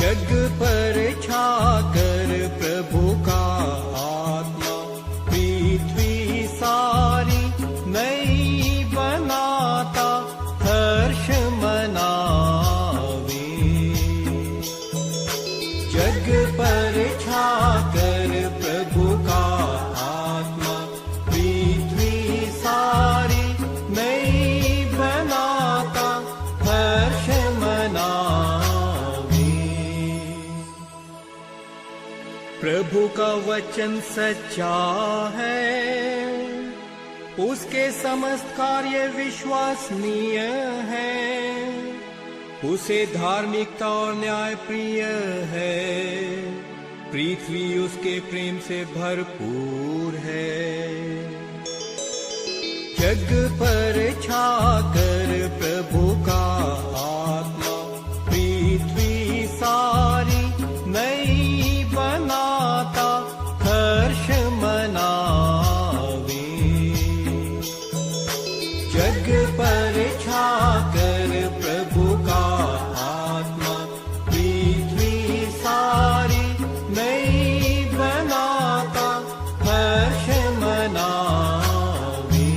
जग पर छाकर प्रभु का आत्मा पृथ्वी सारी नई बनाता हर्ष मनावे। जग पर छाकर प्रभु का आत्मा पृथ्वी सारी नई बनाता हर्ष मनावे। प्रभु का वचन सच्चा है, उसके समस्त कार्य विश्वसनीय है। उसे धार्मिकता और न्याय प्रिय है, पृथ्वी उसके प्रेम से भरपूर है। जग पर छाकर प्रभु का आत्मा पृथ्वी सारी नई बनाता हर्ष मनावे। जग पर छाकर प्रभु का आत्मा पृथ्वी सारी नई बनाता हर्ष मनावे।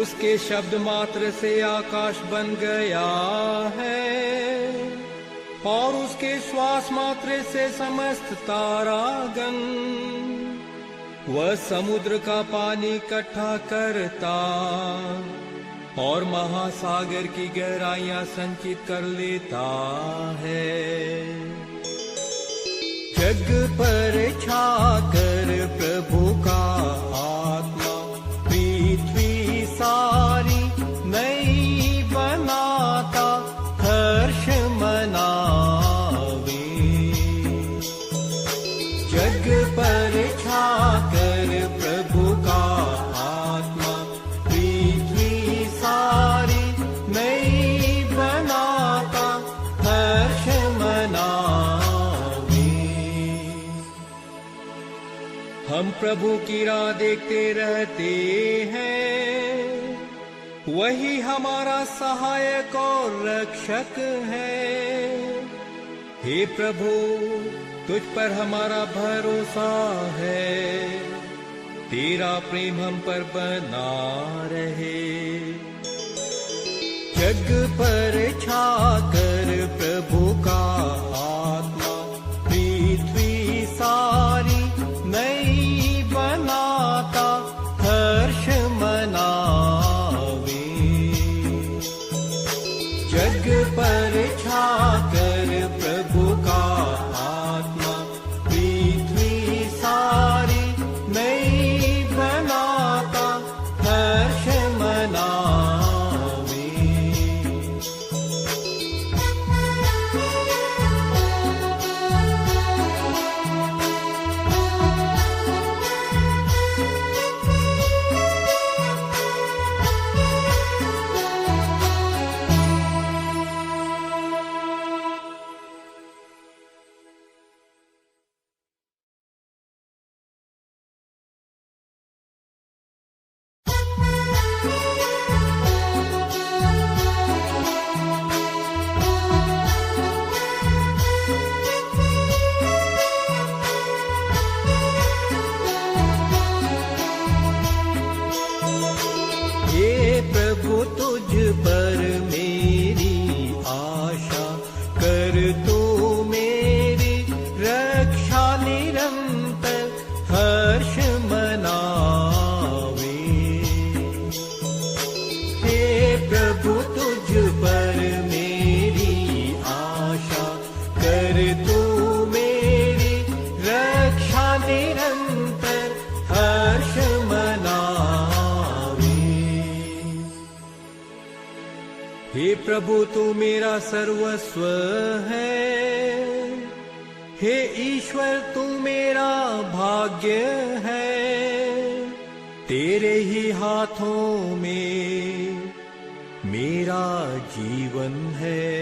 उसके शब्द मात्र से आकाश बन गया है, और उसके श्वास मात्र से समस्त तारागण। वह समुद्र का पानी इकट्ठा करता और महासागर की गहराइयां संचित कर लेता है। जग पर छाकर प्रभु का आत्मा पृथ्वी सारी नई बनाता हर्ष मनावे। जग पर छाकर प्रभु का आत्मा पृथ्वी सारी नई बनाता हर्ष मनावे। हम प्रभु की राह देखते रहते हैं, वही हमारा सहायक और रक्षक है। हे प्रभु, तुझ पर हमारा भरोसा है, तेरा प्रेम हम पर बना रहे। जग पर छाकर प्रभु का आत्मा पृथ्वी सारी नई बनाता हर्ष मनावे। जग पर छाकर प्रभु का आत्मा पृथ्वी सारी नई बनाता हर्ष मनावे। प्रभु तुझ पर मेरी आशा कर, तू मेरी रक्षा निरंतर हर्ष मनावे। हे प्रभु तुझ पर मेरी आशा कर, तू मेरी रक्षा निरंतर हर्ष मनावे। हे प्रभु तू मेरा सर्वस्व है, हे ईश्वर तू मेरा भाग्य है। तेरे ही हाथों में मेरा जीवन है।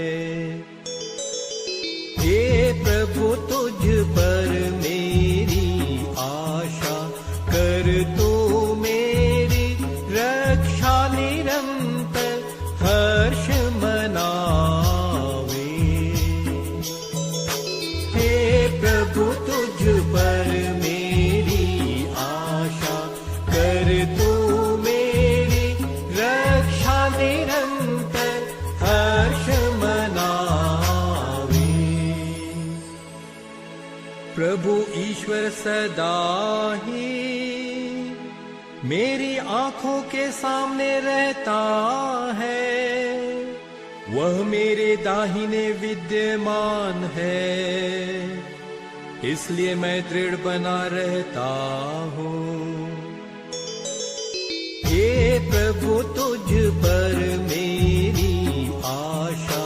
हे प्रभु तुझ पर मेरी आशा कर, तू मेरी रक्षा निरंतर हर्ष मनावे। प्रभु ईश्वर सदा ही मेरी आंखों के सामने रहता है, वह मेरे दाहिने विद्यमान है, इसलिए मैं दृढ़ बना रहता हूँ। हे प्रभु तुझ पर मेरी आशा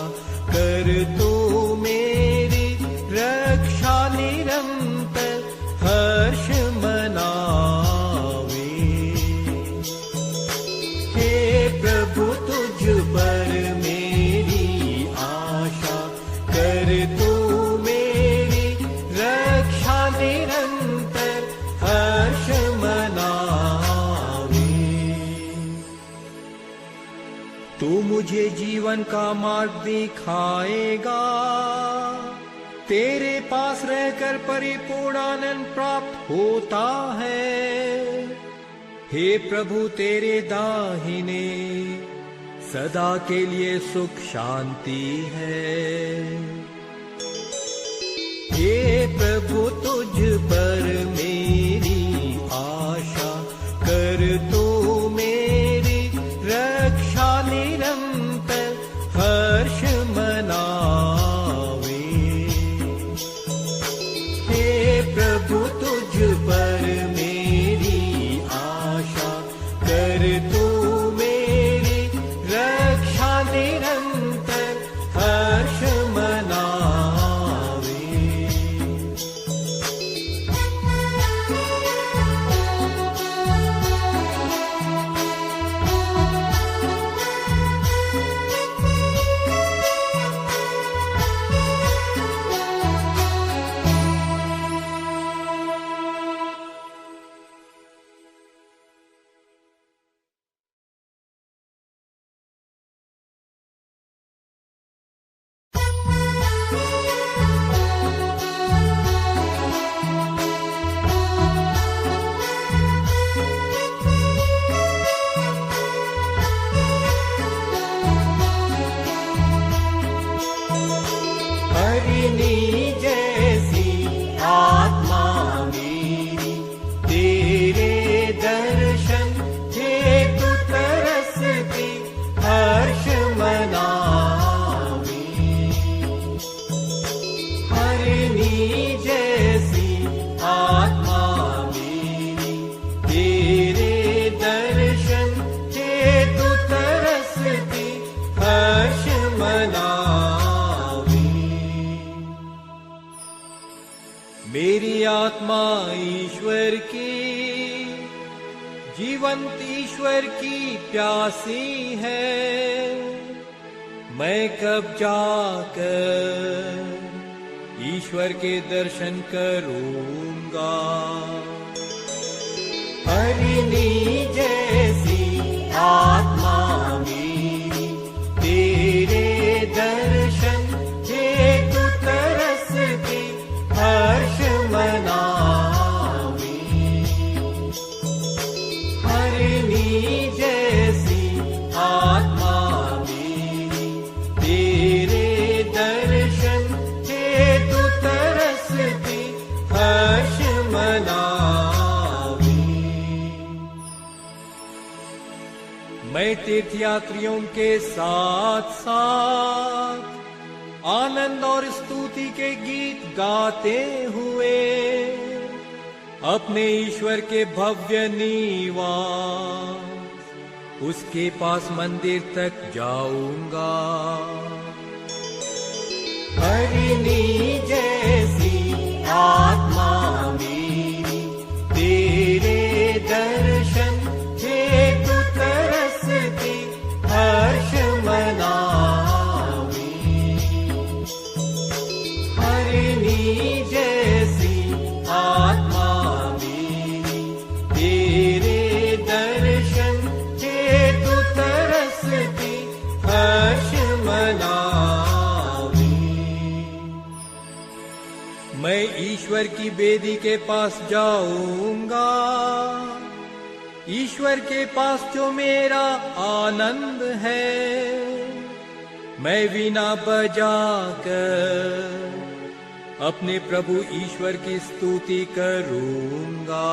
कर, तू मेरी रक्षा निरंतर हर्ष मनावे। हे प्रभु तुझ पर मेरी आशा कर, तू मेरी रक्षा निरंतर हर्ष मनावे। तू मुझे जीवन का मार्ग दिखाएगा, तेरे पास रहकर परिपूर्ण आनंद प्राप्त होता है। हे प्रभु तेरे दाहिने सदा के लिए सुख शांति है। हे प्रभु तुझ पर मेरी आशा कर, तू मेरी रक्षा निरंतर हर्ष मनावे। हे प्रभु तुझ पर मेरी आशा कर, तू मेरी रक्षा निरंतर हर्ष मनावे। हरिणी जैसी आत्मा मेरी तेरे दर्शन हेतु तरसती हर्ष मनावे। हरिणी जैसी आत्मा मेरी तेरे दर्शन हेतु तरसती हर्ष मनावे। मेरी आत्मा ईश्वर की, जीवंत ईश्वर की प्यासी है। मैं कब जाकर ईश्वर के दर्शन करूंगा। हरिणी जैसी आत्मा मेरी तेरे दर्शन हेतु तरसती हर्ष मनावे। हरिणी जैसी आत्मा मेरी तेरे दर्शन हेतु तरसती हर्ष मनावे। मैं तीर्थयात्रियों के साथ साथ आनंद और स्तुति के गीत गाते हुए अपने ईश्वर के भव्य निवास उसके पास मंदिर तक जाऊंगा। हरिणी जैसी आत्मा मेरी तेरे दर्शन हेतु तरसती हर्ष मनावे। हरिणी जैसी आत्मा मेरी तेरे दर्शन हेतु तरसती हर्ष मनावे। मैं ईश्वर की वेदी के पास जाऊंगा, ईश्वर के पास जो मेरा आनंद है। मैं वीणा बजाकर अपने प्रभु ईश्वर की स्तुति करूंगा।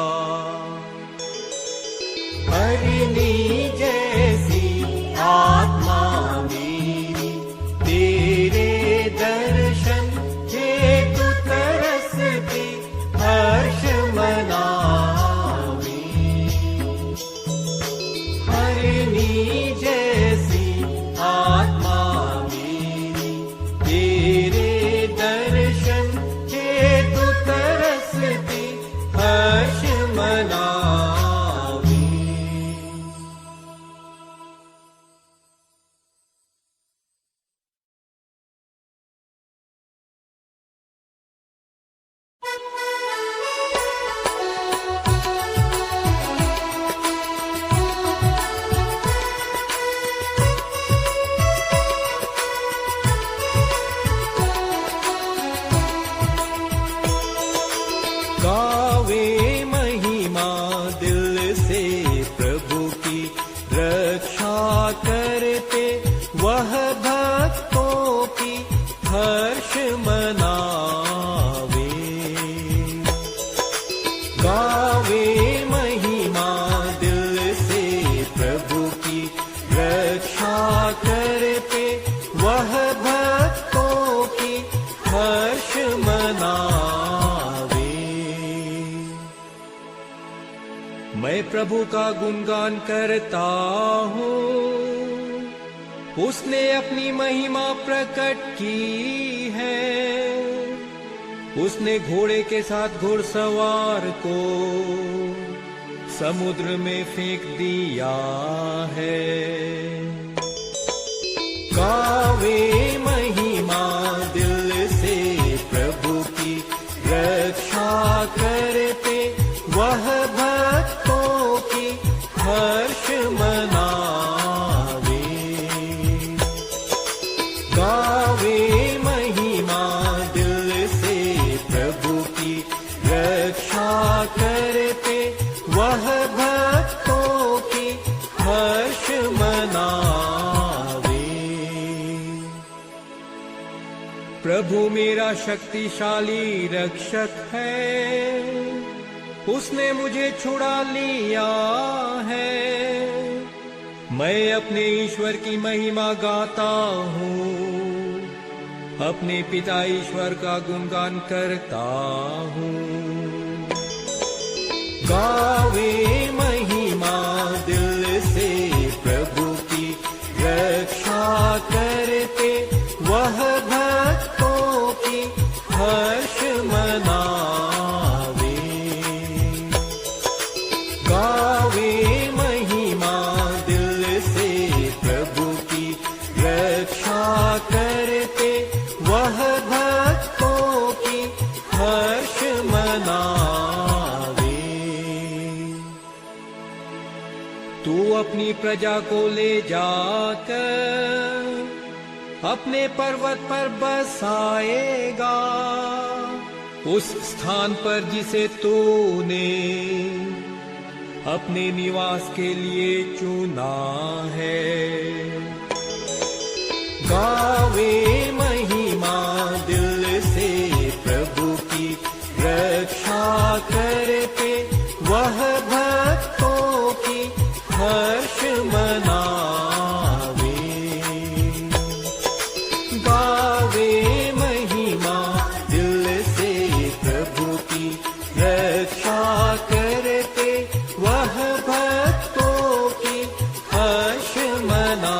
हरिणी जैसी आत्मा मेरी तेरे दर्शन हेतु तरसती हर्ष मनावे। हरिणी जैसी आत्मा मेरी तेरे दर्शन हेतु तरसती हर्ष मनावे। गावे महिमा दिल से प्रभु की रक्षा करते वह भक्तों की हर्ष मनावे। गावे महिमा दिल से प्रभु की रक्षा करते वह भक्तों की हर्ष मनावे। मैं प्रभु का गुणगान करता हूँ, उसने अपनी महिमा प्रकट की है। उसने घोड़े के साथ घुड़सवार को समुद्र में फेंक दिया है। गावे महिमा दिल से प्रभु की रक्षा करते वह भक्तों की हर्ष मनावे। गावे महिमा दिल से प्रभु की रक्षा करते वह भक्तों की हर्ष मनावे। प्रभु मेरा शक्तिशाली रक्षक है, उसने मुझे छुड़ा लिया है। मैं अपने ईश्वर की महिमा गाता हूँ, अपने पिता ईश्वर का गुणगान करता हूँ। गावे महिमा दिल से प्रभु की रक्षा करते वह भक्तों की हर्ष मनावे। गावे महिमा दिल से प्रभु की रक्षा करते वह भक्तों की हर्ष मनावे। तू अपनी प्रजा को ले जाकर अपने पर्वत पर बसाएगा, उस स्थान पर जिसे तूने अपने निवास के लिए चुना है। गावे महिमा दिल से प्रभु की रक्षा करते वह भक्तों की हर्ष मनावे। गावे महिमा दिल से प्रभु की रक्षा करते वह भक्तों की हर्ष मनावे।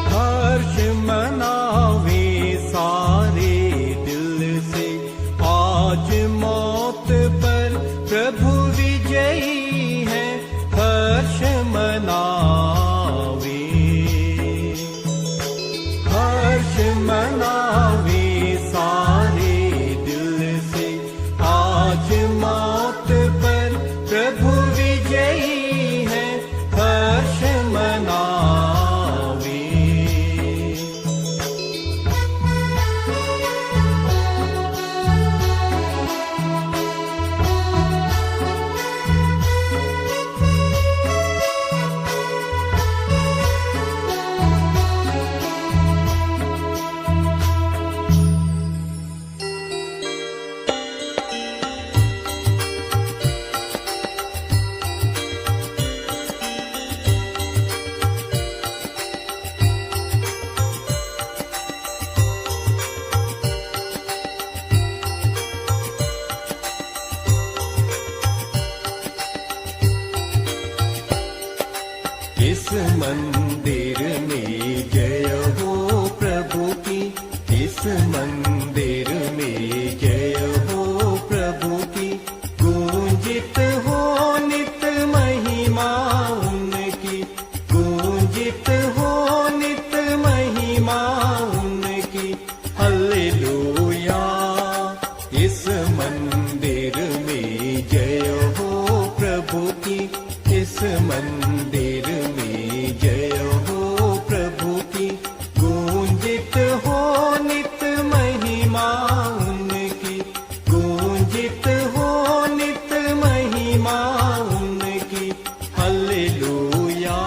हर्ष मनावे सारे दिल से, आज मौत पर प्रभु विजयी है। हर्ष मनावे, हर्ष मनावे सारे दिल से, आज मौत पर इस मंदिर में जय हो प्रभु की, इस मंदिर में जय हो प्रभु की, गूंजित हो नित महिमा उनकी, गूंजित हो नित महिमा उनकी, हालेलुया। इस मंदिर में जय हो प्रभु की, इस मंदिर में जय हो प्रभु की, गूंजित हो नित महिमा उनकी, गूंजित हो नित महिमा उनकी, हालेलुया।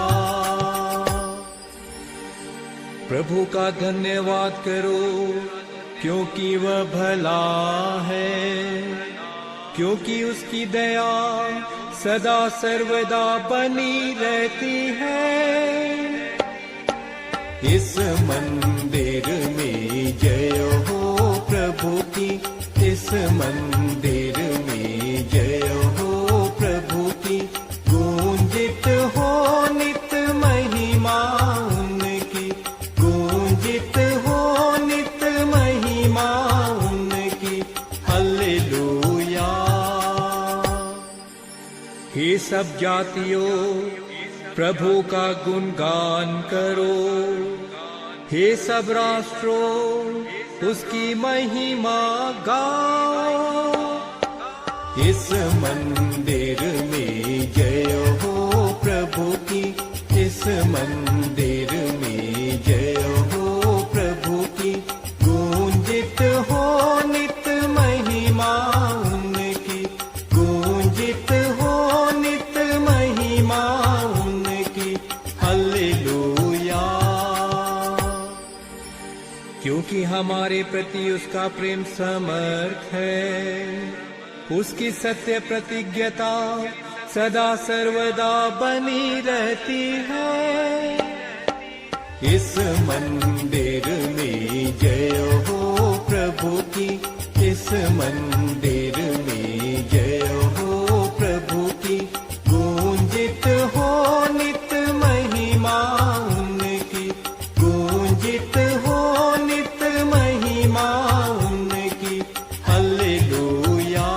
प्रभु का धन्यवाद करो, क्योंकि वह भला है, क्योंकि उसकी दया सदा सर्वदा बनी रहती है। इस मंदिर में जय हो प्रभु की, इस मंदिर में जय हो प्रभु की, गूंजित हो नित महिमा उनकी, गूंजित हो नित महिमा उनकी, हालेलुया। हे सब जातियों, प्रभु का गुणगान करो, हे सब राष्ट्रों उसकी महिमा गाओ। इस मंदिर में जय हो प्रभु की, इस मंदिर में जय हो प्रभु की, गूंजित हो नित महिमा उनकी, गूंजित हो नित महिमा उनकी, हालेलुया। क्योंकि हमारे प्रति उसका प्रेम समर्थ है, उसकी सत्य प्रतिज्ञता सदा सर्वदा बनी रहती है। इस मंदिर में जय हो प्रभु की, इस मंदिर में जय हो प्रभु की, गूंजित हो नित महिमा उनकी, गूंजित हो नित महिमा उनकी, हालेलुया।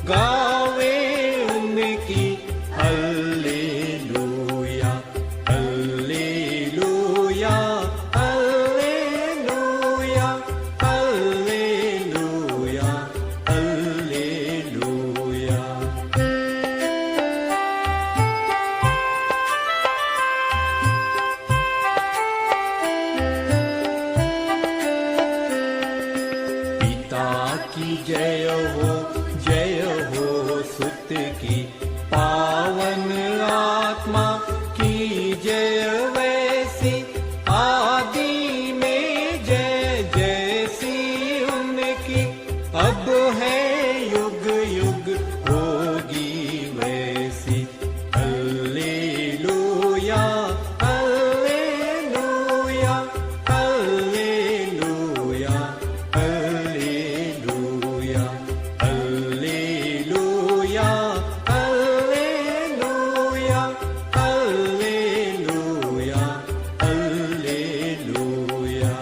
गावे उनकी हल्लेलुया हल्लेलुया हल्लेलुया पावन आत्मा की जय वैसी, आदि में जय जैसी उनकी, अब है युग युग होगी वैसी। Hallelujah hallelujah hallelujah hallelujah hallelujah hallelujah hallelujah hallelujah.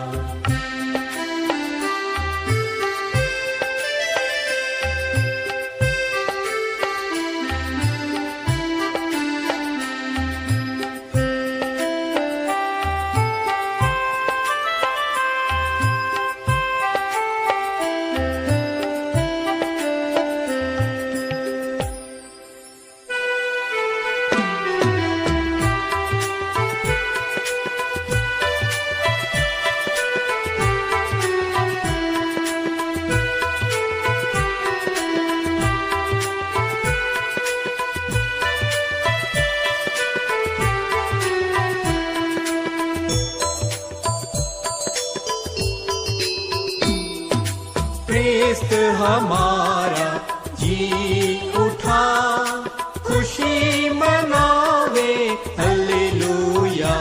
ख्रिस्त हमारा जी उठा, खुशी मनावे हल्लेलूया।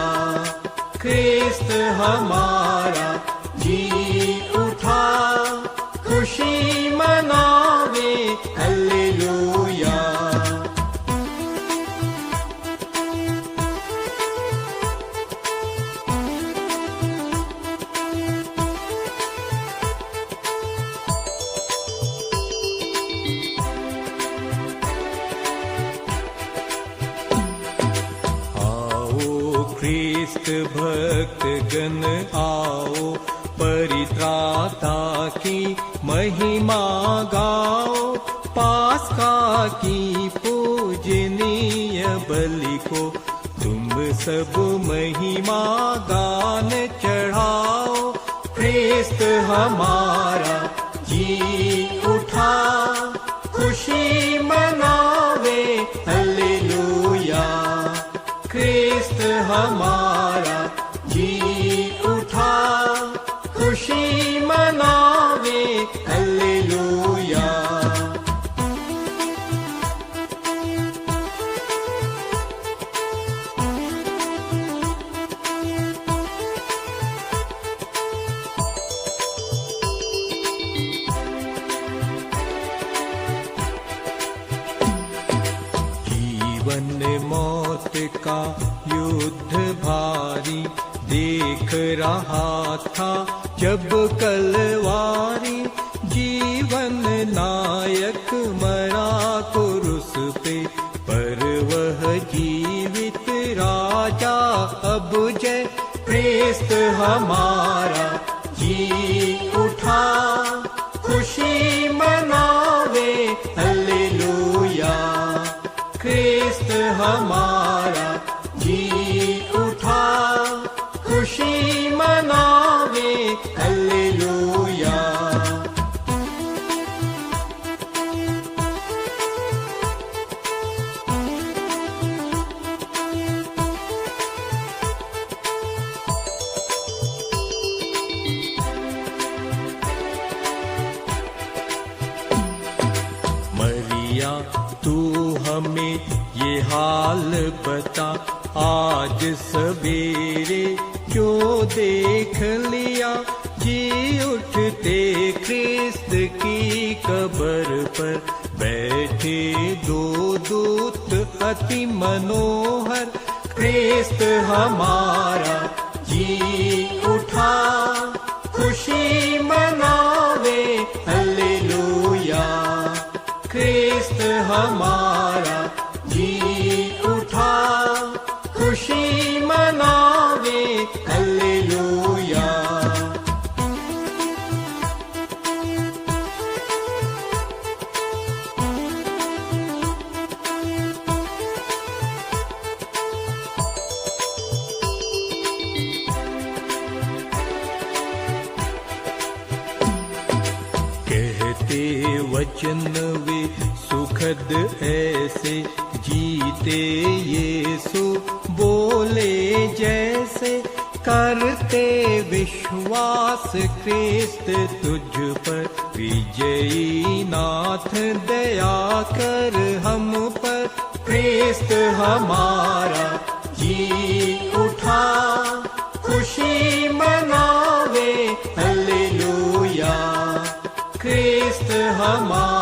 ख्रिस्त हमारा जी उठा, खुशी मनावे हल्लेलूया। ख्रिस्त भक्त गण आओ, परित्राता की महिमा गाओ। पास्का की पूजनीय बलि को तुम सब महिमा गान चढ़ाओ। ख्रिस्त हमारा जी उठा, खुशी मनावे हल्लेलूया। ख्रिस्त हमारा जी उठा, खुशी मनावे हल्लेलूया। जीवन मौत का युद्ध भारी देख रहा था जब कलवारी। जीवन नायक मरा क्रूस पे, पर वह जीवित राजा अब जय। ख्रिस्त हमारा जी उठा, खुशी मनावे हल्लेलूया। ख्रिस्त हमारा जी उठा, खुशी मनावे हल्लेलूया। मरिया तू हमें ये हाल बता, आज सवेरे जो देख लिया। जी उठते ख्रिस्त की कब्र पर बैठे दो दूत अति मनोहर। ख्रिस्त हमारा जी उठा, खुशी मनावे हल्लेलूया। ख्रिस्त हमारा जी उठा, खुशी मनावे हल्लेलूया। कहते वचन वे सुखद ऐसे, जीते यीशु बोले जैसे, करते विश्वास ख्रिस्त तुझ पर। विजयी नाथ दया कर हम पर, ख्रिस्त हमारा जी उठा, खुशी मनावे हालेलुया। ख्रिस्त हमारा